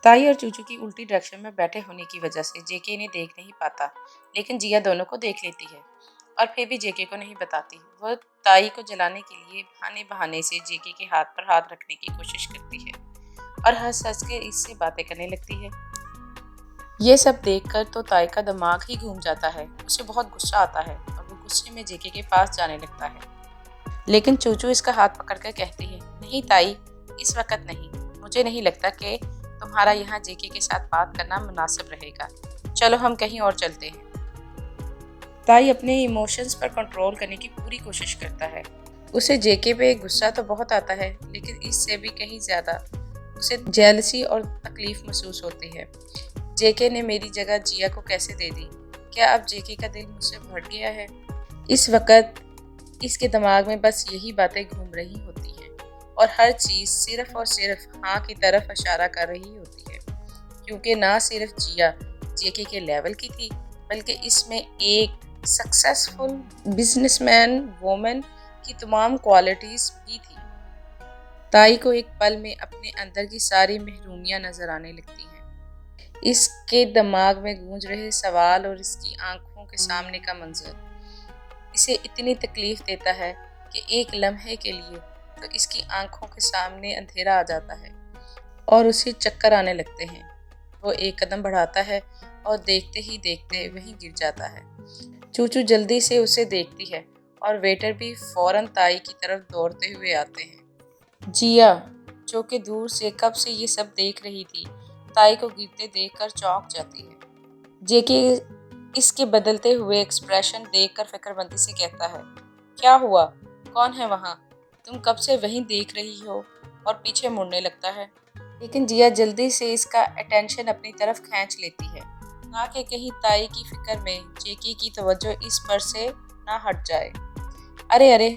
ताई और चूचू की उल्टी डायरेक्शन में बैठे होने की वजह से जेके इन्हें देख नहीं पाता, लेकिन जिया दोनों को देख लेती है और फिर भी जेके को नहीं बताती। वह ताई को जलाने के लिए बहाने बहाने से जेके के हाथ पर हाथ रखने की कोशिश करती है और हंस हंस के इससे बातें करने लगती है। ये सब देखकर तो ताई का दिमाग ही घूम जाता है। उसे बहुत गुस्सा आता है और वो गुस्से में जेके के पास जाने लगता है, लेकिन चूचू इसका हाथ पकड़कर कहती है, नहीं ताई, इस वक्त नहीं। मुझे नहीं लगता कि तुम्हारा यहाँ जेके के साथ बात करना मुनासिब रहेगा। चलो हम कहीं और चलते हैं। ताई अपने इमोशंस पर कंट्रोल करने की पूरी कोशिश करता है। उसे जेके पे गुस्सा तो बहुत आता है, लेकिन इससे भी कहीं ज्यादा उसे जेलसी और तकलीफ महसूस होती है। जेके ने मेरी जगह जिया को कैसे दे दी? क्या अब जेके का दिल मुझसे भर गया है? इस वक्त इसके दिमाग में बस यही बातें घूम रही होती हैं और हर चीज़ सिर्फ और सिर्फ हाँ की तरफ इशारा कर रही होती है, क्योंकि ना सिर्फ जिया जेके के लेवल की थी, बल्कि इसमें एक सक्सेसफुल बिजनेसमैन वोमन की तमाम क्वालिटीज़ भी थी। ताई को एक पल में अपने अंदर की सारी महरूमियाँ नजर आने लगती हैं। इसके दिमाग में गूंज रहे सवाल और इसकी आंखों के सामने का मंजर इसे इतनी तकलीफ देता है कि एक लम्हे के लिए तो इसकी आंखों के सामने अंधेरा आ जाता है और उसे चक्कर आने लगते हैं। वो एक कदम बढ़ाता है और देखते ही देखते वहीं गिर जाता है। चूचू जल्दी से उसे देखती है और वेटर भी फौरन ताई की तरफ दौड़ते हुए आते हैं। जिया, जो कि दूर से कब से ये सब देख रही थी, ताई को गिरते देखकर चौंक जाती है। जेके इसके बदलते हुए एक्सप्रेशन देखकर फिक्रमंदी से कहता है, क्या हुआ? कौन है वहाँ? तुम कब से वहीं देख रही हो? और पीछे मुड़ने लगता है, लेकिन जिया जल्दी से इसका अटेंशन अपनी तरफ खींच लेती है ताकि कहीं ताई की फिक्र में जेके की तवज्जो इस पर से ना हट जाए। अरे अरे,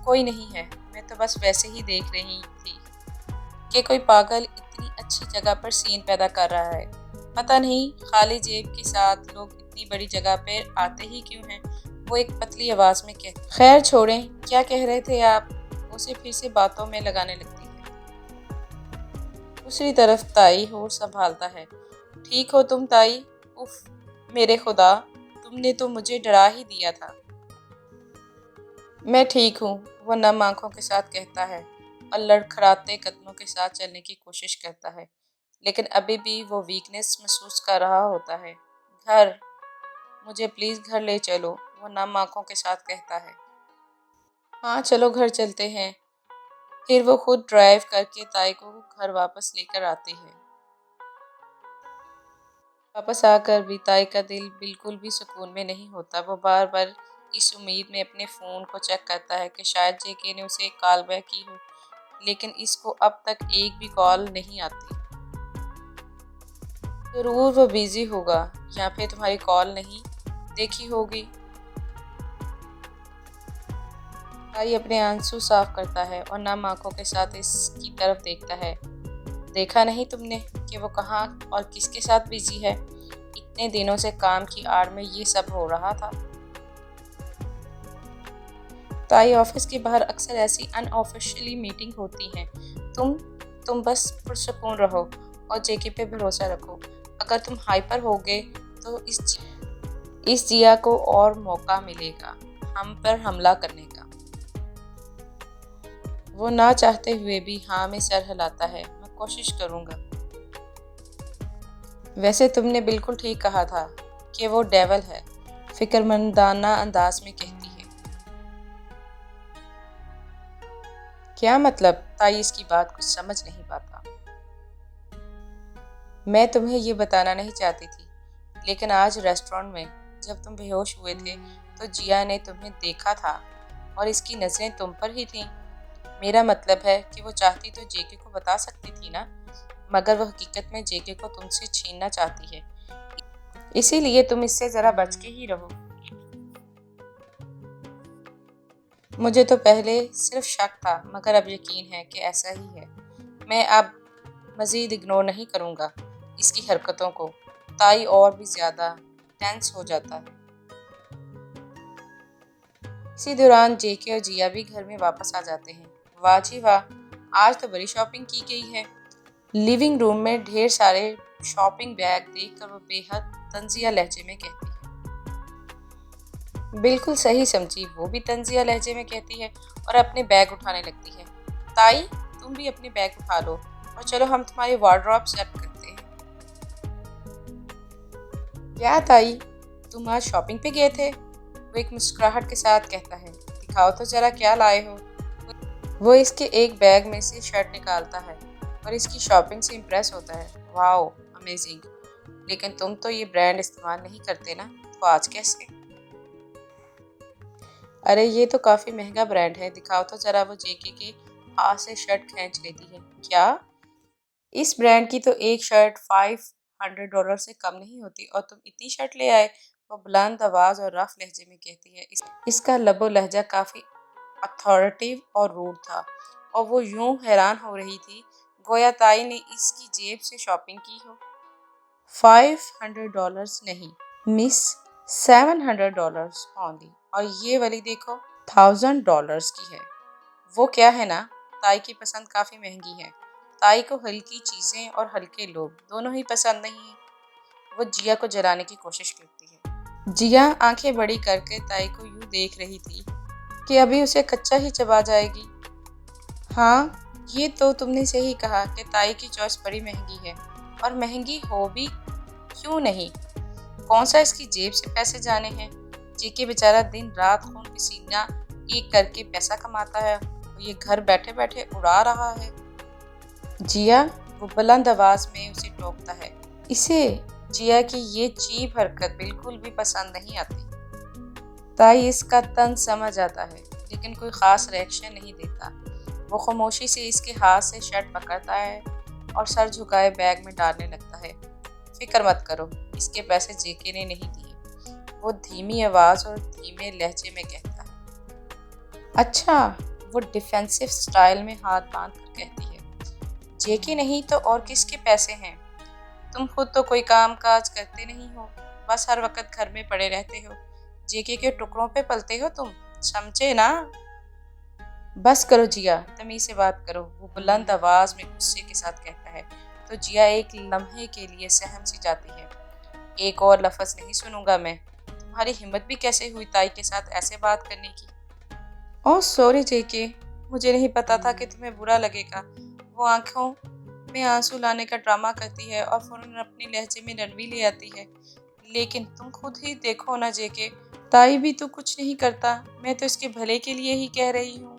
कोई नहीं है, मैं तो बस वैसे ही देख रही थी कि कोई पागल इतनी अच्छी जगह पर सीन पैदा कर रहा है। पता नहीं खाली जेब के साथ लोग इतनी बड़ी जगह पर आते ही क्यों हैं। वो एक पतली आवाज में कह, खैर छोड़ें, क्या कह रहे थे आप? उसे फिर से बातों में लगाने लगती है। दूसरी तरफ ताई होश संभालता है। ठीक हो तुम ताई? उफ, मेरे खुदा, तुमने तो मुझे डरा ही दिया था। मैं ठीक हूँ, वो नम आंखों के साथ कहता है और लड़खड़ाते कदमों के साथ चलने की कोशिश करता है, लेकिन अभी भी वो वीकनेस महसूस कर रहा होता है। घर, मुझे प्लीज़ घर ले चलो, वो नम आंखों के साथ कहता है। हाँ चलो घर चलते हैं। फिर वो खुद ड्राइव करके ताई को घर वापस लेकर आती है। वापस आकर भी ताई का दिल बिल्कुल भी सुकून में नहीं होता। वो बार बार इस उम्मीद में अपने फ़ोन को चेक करता है कि शायद जेके ने उसे कॉल बैक की हो, लेकिन इसको अब तक एक भी कॉल नहीं आती। ज़रूर वो बिजी होगा या फिर तुम्हारी कॉल नहीं देखी होगी। भाई अपने आंसू साफ करता है और नम आंखों के साथ इसकी तरफ देखता है। देखा नहीं तुमने कि वो कहाँ और किसके साथ बिजी है? इतने दिनों से काम की आड़ में ये सब हो रहा था। ताई ऑफिस के बाहर अक्सर ऐसी अनऑफिशियली मीटिंग होती हैं। तुम बस पुरसुकून रहो और जेके पे भरोसा रखो। अगर तुम हाइपर होगे तो इस जिया को और मौका मिलेगा हम पर हमला करने का। वो ना चाहते हुए भी हाँ में सर हिलाता है। मैं कोशिश करूँगा। वैसे तुमने बिल्कुल ठीक कहा था कि वो डेवल है, फिक्रमंदाना अंदाज में कहती है। क्या मतलब? ताई इसकी बात कुछ समझ नहीं पाता। मैं तुम्हें ये बताना नहीं चाहती थी, लेकिन आज रेस्टोरेंट में जब तुम बेहोश हुए थे तो जिया ने तुम्हें देखा था और इसकी नज़रें तुम पर ही थीं। मेरा मतलब है कि वो चाहती तो जेके को बता सकती थी ना, मगर वो हकीकत में जेके को तुमसे छीनना चाहती है। इसीलिए तुम इससे ज़रा बच के ही रहो। मुझे तो पहले सिर्फ शक था, मगर अब यकीन है कि ऐसा ही है। मैं अब मज़ीद इग्नोर नहीं करूँगा इसकी हरकतों को। ताई और भी ज़्यादा टेंस हो जाता है। इसी दौरान जेके और जिया भी घर में वापस आ जाते हैं। वाह जी वाह, आज तो बड़ी शॉपिंग की गई है। लिविंग रूम में ढेर सारे शॉपिंग बैग देखकर वो बेहद तंजिया लहजे में कहती है। बिल्कुल सही समझी, वो भी तंजिया लहजे में कहती है और अपने बैग उठाने लगती है। ताई, तुम भी अपने बैग उठा लो और चलो हम तुम्हारी वार्डरोब सेट करते हैं। क्या ताई, तुम आज शॉपिंग पे गए थे? वो एक मुस्कुराहट के साथ कहता है। दिखाओ तो जरा क्या लाए हो। वो इसके एक बैग में से शर्ट निकालता है और इसकी शॉपिंग से इम्प्रेस होता है। Wow, amazing. लेकिन तुम तो ये ब्रांड इस्तेमाल नहीं करते ना, तो आज कैसे? अरे ये तो काफ़ी महंगा ब्रांड है, दिखाओ तो जरा। वो जेके के हाथ से शर्ट खींच लेती है। क्या? इस ब्रांड की तो एक शर्ट $500 से कम नहीं होती और तुम इतनी शर्ट ले आए? वो बुलंद आवाज़ और रफ लहजे में कहती है। इसका लबो लहजा काफ़ी अथॉरिटिव और रूड था और वो यूं हैरान हो रही थी गोया ताई ने इसकी जेब से शॉपिंग की हो। $500 नहीं मिस, $700 ओनली। और ये वाली देखो, $1000 की है। वो क्या है ना, ताई की पसंद काफ़ी महंगी है। ताई को हल्की चीज़ें और हल्के लोग दोनों ही पसंद नहीं है। वो जिया को जलाने की कोशिश करती है। जिया आंखें बड़ी करके ताई को यूं देख रही थी कि अभी उसे कच्चा ही चबा जाएगी। हाँ, ये तो तुमने सही कहा कि ताई की चॉइस बड़ी महंगी है, और महंगी हो भी क्यों नहीं। कौन सा इसकी जेब से पैसे जाने हैं। जेके बेचारा दिन रात खून पसीना एक करके पैसा कमाता है और ये घर बैठे बैठे उड़ा रहा है। जिया, वो बुलंद आवाज में उसे टोकता है। इसे जिया की ये चीप हरकत बिल्कुल भी पसंद नहीं आती। ताई इसका तंज समझ आता है लेकिन कोई खास रिएक्शन नहीं देता। वो खामोशी से इसके हाथ से शर्ट पकड़ता है और सर झुकाए बैग में डालने लगता है। फिक्र मत करो, इसके पैसे जेके ने नहीं दिए, वो धीमी आवाज और धीमे लहजे में कहता है। अच्छा, वो डिफेंसिव स्टाइल में हाथ बांध कर कहती है। जेके नहीं तो और किसके पैसे हैं? तुम खुद तो कोई काम काज करते नहीं हो, बस हर वक्त घर में पड़े रहते हो। जेके के टुकड़ों पे पलते हो तुम, समझे ना? बस करो जिया, तमीज से बात करो, वो बुलंद आवाज में गुस्से के साथ कहता है। तो जिया एक लम्हे के लिए सहम सी जाती है। एक और लफ्ज नहीं सुनूंगा मैं। तुम्हारी हिम्मत भी कैसे हुई ताई के साथ ऐसे बात करने की? ओह सॉरी जेके, मुझे नहीं पता था कि तुम्हें बुरा लगेगा। वो आंखों में आंसू लाने का ड्रामा करती है और फौरन अपने लहजे में नरमी ले आती है। लेकिन तुम खुद ही देखो ना जेके, ताई भी तो कुछ नहीं करता, मैं तो इसके भले के लिए ही कह रही हूँ।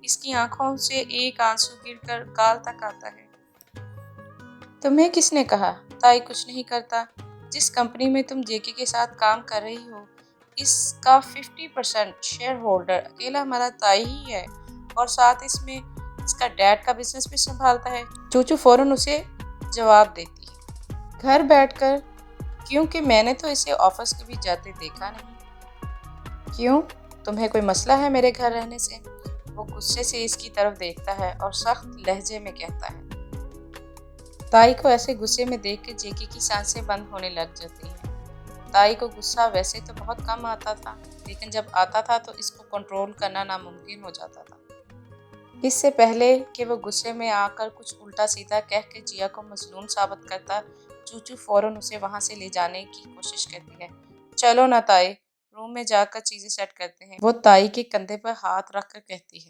इसकी आंखों से एक आंसू गिरकर गाल तक आता है। तुम्हें किसने कहा ताई कुछ नहीं करता? जिस कंपनी में तुम जेके के साथ काम कर रही हो, इसका 50% शेयर होल्डर अकेला हमारा ताई ही है, और साथ इसमें इसका डैड का बिजनेस भी संभालता है। चूचू फौरन उसे जवाब देती है, घर बैठकर? क्योंकि मैंने तो इसे ऑफिस कभी जाते देखा नहीं। क्यों, तुम्हें कोई मसला है मेरे घर रहने से? वो गुस्से से इसकी तरफ देखता है और सख्त लहजे में कहता है। ताई को ऐसे गुस्से में देख के जेके की सांसें बंद होने लग जाती हैं। ताई को गुस्सा वैसे तो बहुत कम आता था, लेकिन जब आता था तो इसको कंट्रोल करना नामुमकिन हो जाता था। इससे पहले कि वो गुस्से में आकर कुछ उल्टा सीधा कह के जिया को मजलूम साबित करता, चूचू फौरन उसे वहां से ले जाने की कोशिश करती है। चलो ना ताई, रूम में जाकर चीजें सेट करते हैं। वो ताई के कंधे पर हाथ रखकर कहती है।